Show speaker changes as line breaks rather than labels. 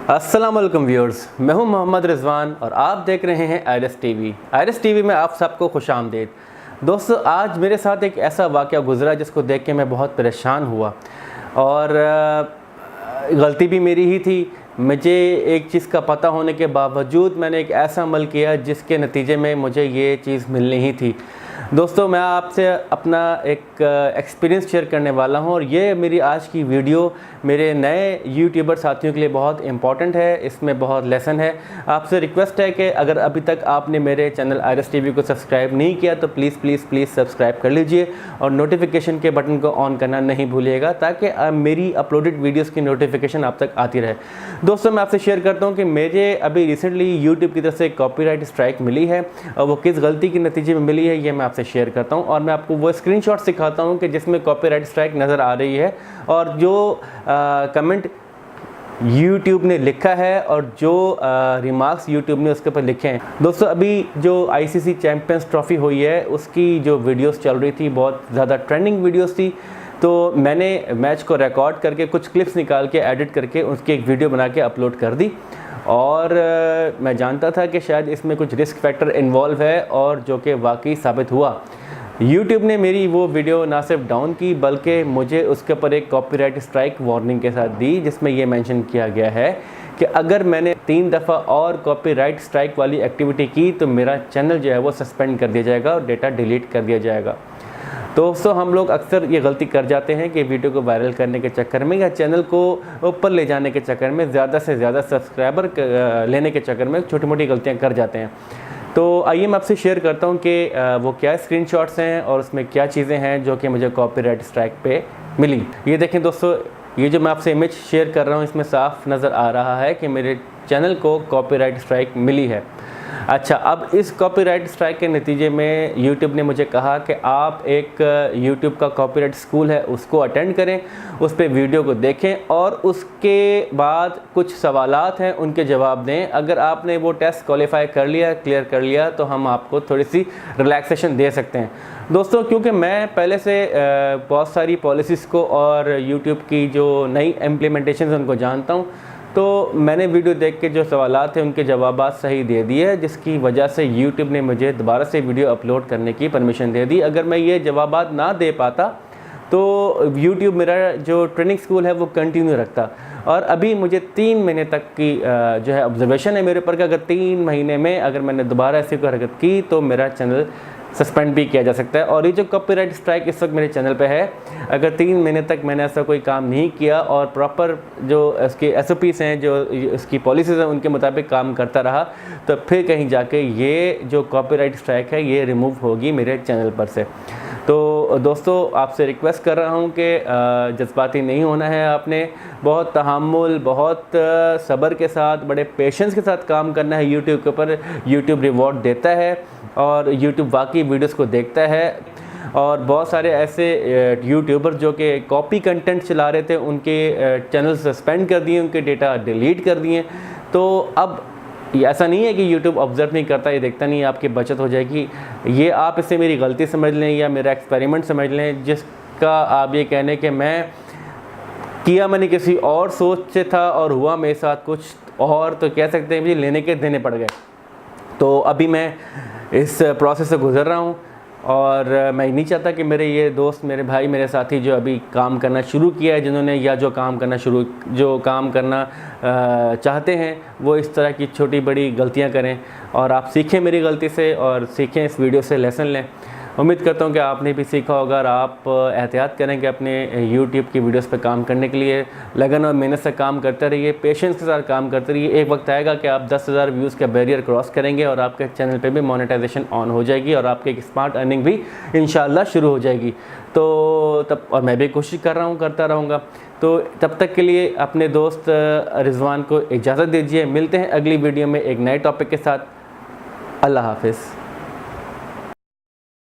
अस्सलाम वालेकुम व्यूअर्स, मैं हूं मोहम्मद रिजवान और आप देख रहे हैं आयरस टीवी। आयरस टीवी में आप सबको खुशामदीद। दोस्तों, आज मेरे साथ एक ऐसा वाक़या गुज़रा जिसको देख के मैं बहुत परेशान हुआ और गलती भी मेरी ही थी। मुझे एक चीज़ का पता होने के बावजूद मैंने एक ऐसा अमल किया जिसके नतीजे में मुझे ये चीज़ मिलनी ही थी। दोस्तों, मैं आपसे अपना एक एक्सपीरियंस शेयर करने वाला हूं और ये मेरी आज की वीडियो मेरे नए यूट्यूबर साथियों के लिए बहुत इंपॉर्टेंट है। इसमें बहुत लेसन है। आपसे रिक्वेस्ट है कि अगर अभी तक आपने मेरे चैनल आयरस टीवी को सब्सक्राइब नहीं किया तो प्लीज़ सब्सक्राइब कर लीजिए और नोटिफिकेशन के बटन को ऑन करना नहीं भूलिएगा ताकि मेरी अपलोडेड वीडियोज़ की नोटिफिकेशन आप तक आती रहे। दोस्तों, मैं आपसे शेयर करता हूँ कि मुझे अभी रिसेंटली यूट्यूब की तरफ से कॉपीराइट स्ट्राइक मिली है और वो किस गलती के नतीजे में मिली है ये मैं आपसे शेयर करता हूं और मैं आपको वो स्क्रीनशॉट सिखाता हूं कि जिसमें कॉपीराइट स्ट्राइक नज़र आ रही है और जो कमेंट YouTube ने लिखा है और जो रिमार्क्स YouTube ने उसके ऊपर लिखे हैं। दोस्तों, अभी जो ICC चैम्पियंस ट्रॉफ़ी हुई है उसकी जो वीडियोस चल रही थी बहुत ज़्यादा ट्रेंडिंग वीडियोस थी, तो मैंने मैच को रिकॉर्ड करके कुछ क्लिप्स निकाल के एडिट करके उसकी एक वीडियो बना के अपलोड कर दी और मैं जानता था कि शायद इसमें कुछ रिस्क फैक्टर इन्वॉल्व है और जो कि वाकई साबित हुआ। YouTube ने मेरी वो वीडियो ना सिर्फ डाउन की बल्कि मुझे उसके ऊपर एक कॉपीराइट स्ट्राइक वार्निंग के साथ दी, जिसमें ये मेंशन किया गया है कि अगर मैंने 3 दफ़ा और कॉपीराइट स्ट्राइक वाली एक्टिविटी की तो मेरा चैनल जो है वो सस्पेंड कर दिया जाएगा और डेटा डिलीट कर दिया जाएगा। दोस्तों, हम लोग अक्सर ये गलती कर जाते हैं कि वीडियो को वायरल करने के चक्कर में या चैनल को ऊपर ले जाने के चक्कर में, ज़्यादा से ज़्यादा सब्सक्राइबर लेने के चक्कर में छोटी मोटी गलतियां कर जाते हैं। तो आइए मैं आपसे शेयर करता हूं कि वो क्या स्क्रीनशॉट्स हैं और उसमें क्या चीज़ें हैं जो कि मुझे कॉपीराइट स्ट्राइक पे मिली। ये देखें दोस्तों, ये जो मैं आपसे इमेज शेयर कर रहा हूँ इसमें साफ नज़र आ रहा है कि मेरे चैनल को कॉपीराइट स्ट्राइक मिली है। अच्छा, अब इस कॉपीराइट स्ट्राइक के नतीजे में YouTube ने मुझे कहा कि आप एक YouTube का कॉपीराइट स्कूल है उसको अटेंड करें, उस पर वीडियो को देखें और उसके बाद कुछ सवालात हैं उनके जवाब दें। अगर आपने वो टेस्ट क्वालिफाई कर लिया, क्लियर कर लिया तो हम आपको थोड़ी सी रिलैक्सेशन दे सकते हैं। दोस्तों, क्योंकि मैं पहले से बहुत सारी पॉलिसीज़ को और YouTube की जो नई इम्प्लीमेंटेशन उनको जानता हूँ, तो मैंने वीडियो देख के जो सवालात थे उनके जवाबात सही दे दिए, जिसकी वजह से YouTube ने मुझे दोबारा से वीडियो अपलोड करने की परमिशन दे दी। अगर मैं ये जवाबात ना दे पाता तो YouTube मेरा जो ट्रेनिंग स्कूल है वो कंटिन्यू रखता और अभी मुझे 3 महीने तक की जो है ऑब्जर्वेशन है मेरे ऊपर कि अगर 3 महीने में अगर मैंने दोबारा ऐसी कोई हरकत की तो मेरा चैनल सस्पेंड भी किया जा सकता है। और ये जो कॉपीराइट स्ट्राइक इस वक्त मेरे चैनल पे है, अगर 3 महीने तक मैंने ऐसा कोई काम नहीं किया और प्रॉपर जो इसके SOPs हैं, जो इसकी पॉलिसीज़ हैं, उनके मुताबिक काम करता रहा तो फिर कहीं जाके ये जो कॉपीराइट स्ट्राइक है ये रिमूव होगी मेरे चैनल पर से। तो दोस्तों, आपसे रिक्वेस्ट कर रहा हूँ कि जज्बाती नहीं होना है। आपने बहुत तहम्मुल, बहुत सब्र के साथ, बड़े पेशेंस के साथ काम करना है YouTube के ऊपर। YouTube रिवॉर्ड देता है और YouTube वाकई वीडियोस को देखता है और बहुत सारे ऐसे यूट्यूबर जो कि कॉपी कंटेंट चला रहे थे उनके चैनल सस्पेंड कर दिए, उनके डेटा डिलीट कर दिए। तो अब ऐसा नहीं है कि YouTube ऑब्ज़र्व नहीं करता, ये देखता नहीं है, आपकी बचत हो जाएगी। ये आप इसे मेरी गलती समझ लें या मेरा एक्सपेरिमेंट समझ लें, जिसका आप ये कहने कि मैंने किसी और सोच से था और हुआ मेरे साथ कुछ और, तो कह सकते हैं मुझे लेने के देने पड़ गए। तो अभी मैं इस प्रोसेस से गुज़र रहा हूँ और मैं नहीं चाहता कि मेरे ये दोस्त, मेरे भाई, मेरे साथी जो अभी काम करना शुरू किया है, जिन्होंने या जो काम करना चाहते हैं, वो इस तरह की छोटी बड़ी गलतियां करें और आप सीखें मेरी गलती से और सीखें, इस वीडियो से लेसन लें। उम्मीद करता हूँ कि आपने भी सीखा होगा और आप एहतियात करें कि अपने YouTube की वीडियोस पे काम करने के लिए लगन और मेहनत से काम करते रहिए, पेशेंस के साथ काम करते रहिए। एक वक्त आएगा कि आप 10,000 व्यूज़ का बैरियर क्रॉस करेंगे और आपके चैनल पे भी मोनेटाइजेशन ऑन हो जाएगी और आपकी एक स्मार्ट अर्निंग भी इंशाल्लाह शुरू हो जाएगी। तो तब, और मैं भी कोशिश कर रहा हूँ, करता रहूँगा। तो तब तक के लिए अपने दोस्त रिजवान को इजाज़त दीजिए। मिलते हैं अगली वीडियो में एक नए टॉपिक के साथ। अल्लाह हाफिज़।